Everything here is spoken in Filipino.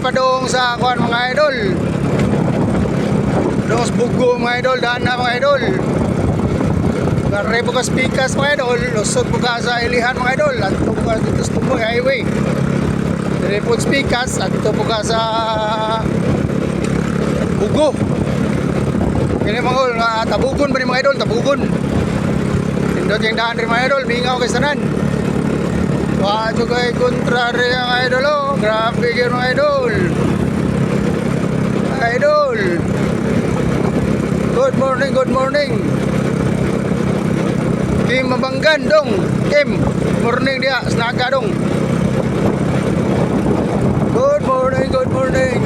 pa doon sa kuan mga idol. Doon sa Bugo mga idol, daan na mga idol. Karre po ka speakers mga idol, lusot po ka sa Ilihan mga idol, at po ka dito sa Tumboy Highway. Karre po speakers, at dito po ka sa Bugo. Kini mga idol, tabugon ba ni mga idol, tabugon. Pindot yung daan rin mga idol, mingaw kay sanan. Wajo kay kontrary ang idol, oh. Grabe yun mga idol. Idol. Good morning, good morning. Kim Mabanggan dong. Kim, morning dia, snaga dong. Good morning, good morning.